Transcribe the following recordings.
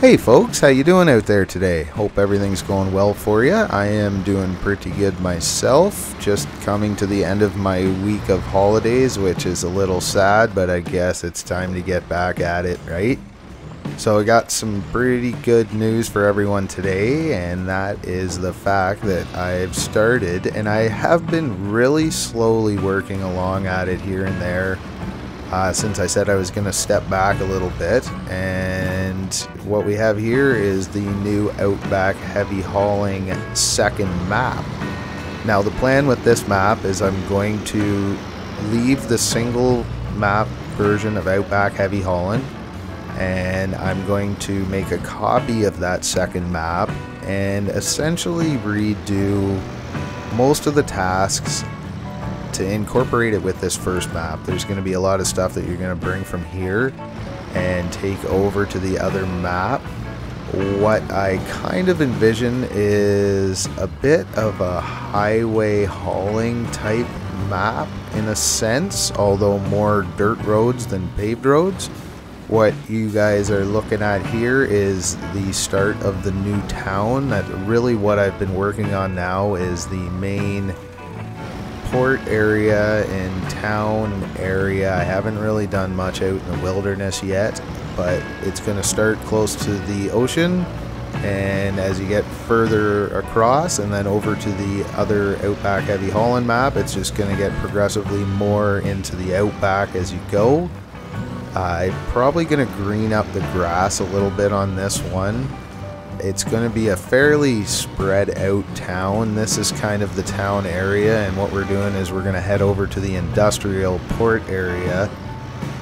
Hey folks, how you doing out there today? Hope everything's going well for you. I am doing pretty good myself. Just coming to the end of my week of holidays, which is a little sad, but I guess it's time to get back at it, right? So I got some pretty good news for everyone today, and that is the fact that I've started, and I have been really slowly working along at it here and there. Since I said I was going to step back a little bit, and what we have here is the new Outback Heavy Hauling second map. Now the plan with this map is I'm going to leave the single map version of Outback Heavy Hauling, and I'm going to make a copy of that second map and essentially redo most of the tasks to incorporate it with this first map. There's going to be a lot of stuff that you're going to bring from here and take over to the other map. What I kind of envision is a bit of a highway hauling type map in a sense, although more dirt roads than paved roads. What you guys are looking at here is the start of the new town. That really what I've been working on now is the main port area and town area. I haven't really done much out in the wilderness yet, but it's going to start close to the ocean, and as you get further across and then over to the other Outback Heavy Hauling map, it's just going to get progressively more into the outback as you go. I'm probably going to green up the grass a little bit on this one. It's going to be a fairly spread out town. This is kind of the town area, and what we're doing is we're going to head over to the industrial port area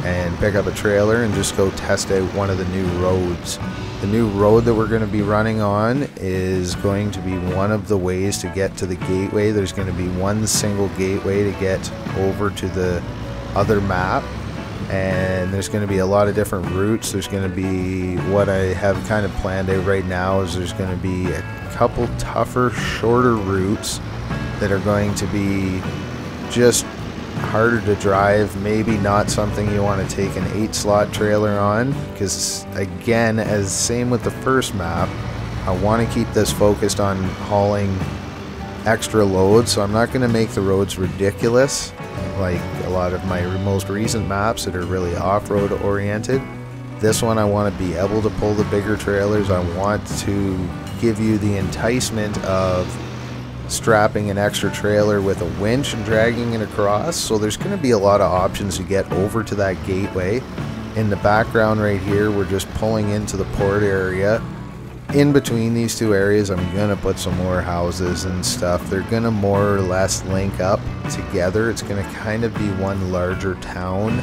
and pick up a trailer and just go test out one of the new roads. The new road that we're going to be running on is going to be one of the ways to get to the gateway. There's going to be one single gateway to get over to the other map, and there's going to be a lot of different routes. There's going to be, what I have kind of planned out right now is there's going to be a couple tougher, shorter routes that are going to be just harder to drive, maybe not something you want to take an 8-slot trailer on, because again, as same with the first map, I want to keep this focused on hauling extra loads, so I'm not going to make the roads ridiculous like a lot of my most recent maps that are really off-road oriented. This one I want to be able to pull the bigger trailers. I want to give you the enticement of strapping an extra trailer with a winch and dragging it across. So there's going to be a lot of options to get over to that gateway. In the background right here, we're just pulling into the port area. In between these two areas, I'm going to put some more houses and stuff. They're going to more or less link up together. It's going to kind of be one larger town.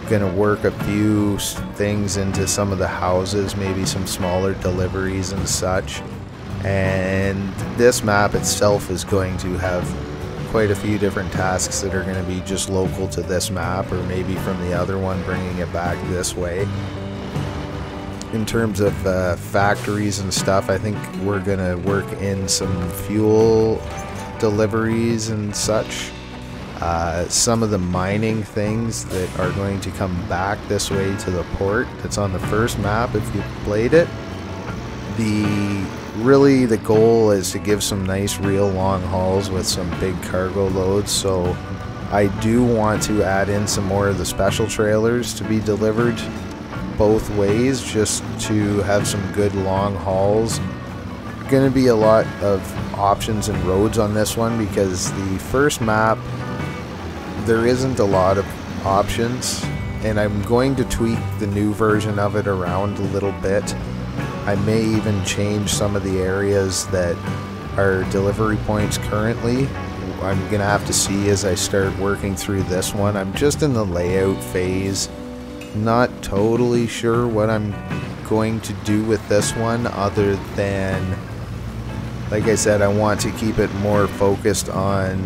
Going to work a few things into some of the houses, maybe some smaller deliveries and such. And this map itself is going to have quite a few different tasks that are going to be just local to this map, or maybe from the other one bringing it back this way. In terms of factories and stuff, I think we're going to work in some fuel deliveries and such. Some of the mining things that are going to come back this way to the port. That's on the first map if you played it. Really the goal is to give some nice real long hauls with some big cargo loads, so I do want to add in some more of the special trailers to be delivered both ways, just to have some good long hauls. Going to be a lot of options and roads on this one, because the first map there isn't a lot of options, and I'm going to tweak the new version of it around a little bit. I may even change some of the areas that are delivery points currently. I'm going to have to see as I start working through this one. I'm just in the layout phase. Not totally sure what I'm going to do with this one, other than, like I said, I want to keep it more focused on,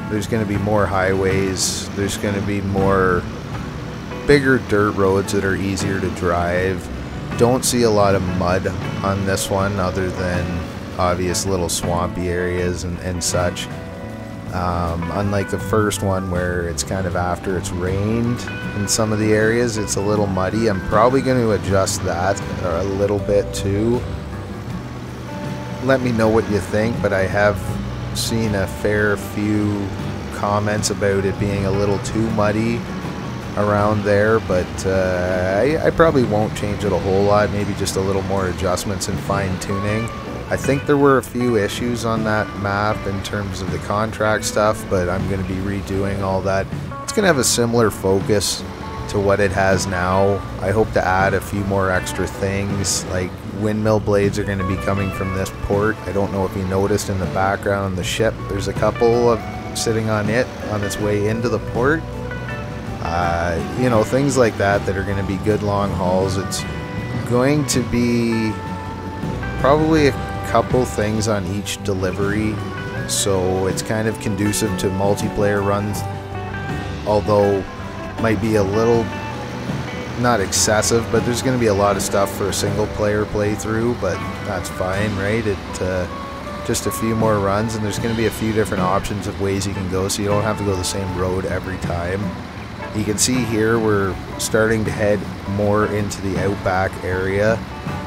there's going to be more highways, there's going to be more bigger dirt roads that are easier to drive. Don't see a lot of mud on this one, other than obvious little swampy areas and such. Unlike the first one where it's kind of after it's rained in some of the areas, it's a little muddy. I'm probably going to adjust that a little bit too. Let me know what you think, but I have seen a fair few comments about it being a little too muddy around there, but I probably won't change it a whole lot, maybe just a little more adjustments and fine-tuning. I think there were a few issues on that map in terms of the contract stuff, but I'm going to be redoing all that. It's going to have a similar focus to what it has now. I hope to add a few more extra things, like windmill blades are going to be coming from this port. I don't know if you noticed in the background on the ship, there's a couple of sitting on it on its way into the port. You know, things like that that are going to be good long hauls. It's going to be probably a couple things on each delivery, so it's kind of conducive to multiplayer runs, although might be a little not excessive, but there's going to be a lot of stuff for a single player playthrough, but that's fine, right? Just a few more runs, and there's going to be a few different options of ways you can go, so you don't have to go the same road every time. You can see here we're starting to head more into the Outback area.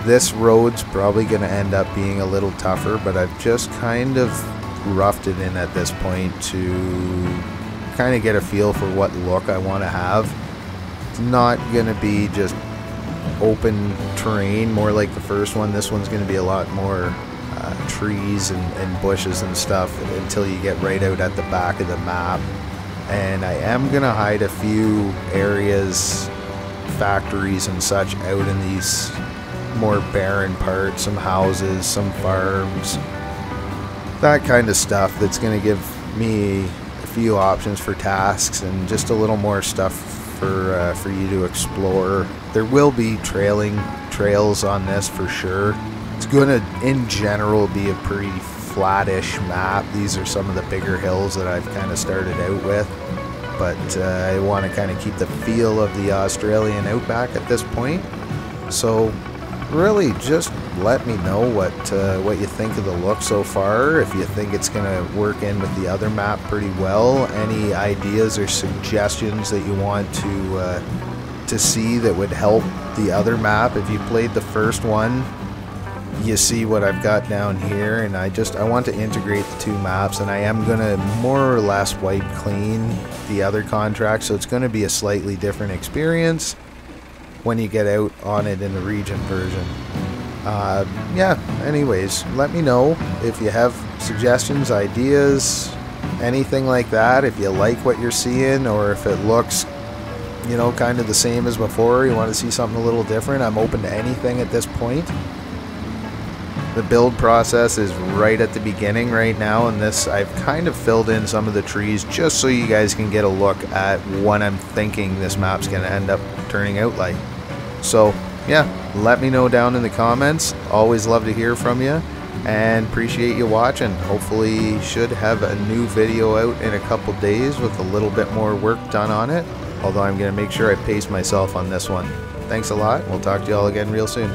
This road's probably going to end up being a little tougher, but I've just kind of roughed it in at this point to kind of get a feel for what look I want to have. It's not going to be just open terrain, more like the first one. This one's going to be a lot more trees and bushes and stuff until you get right out at the back of the map. And I am going to hide a few areas, factories and such, out in these more barren parts, some houses, some farms, that kind of stuff that's going to give me a few options for tasks and just a little more stuff for you to explore. There will be trails on this for sure. It's going to, in general, be a pretty flattish map. These are some of the bigger hills that I've kind of started out with, but I want to kind of keep the feel of the Australian outback at this point. So really just let me know what you think of the look so far, if you think it's going to work in with the other map pretty well, any ideas or suggestions that you want to see that would help the other map. If you played the first one, you see what I've got down here, and I want to integrate the two maps, and I am going to more or less wipe clean the other contract, so it's going to be a slightly different experience when you get out on it in the region version. Yeah, anyways, let me know if you have suggestions, ideas, anything like that. If you like what you're seeing, or if it looks, you know, kind of the same as before, you want to see something a little different, I'm open to anything at this point. The build process is right at the beginning right now, and this, I've kind of filled in some of the trees just so you guys can get a look at what I'm thinking this map's going to end up turning out like. So yeah, let me know down in the comments. Always love to hear from you, and appreciate you watching. Hopefully should have a new video out in a couple days with a little bit more work done on it, although I'm going to make sure I pace myself on this one. Thanks a lot. We'll talk to you all again real soon.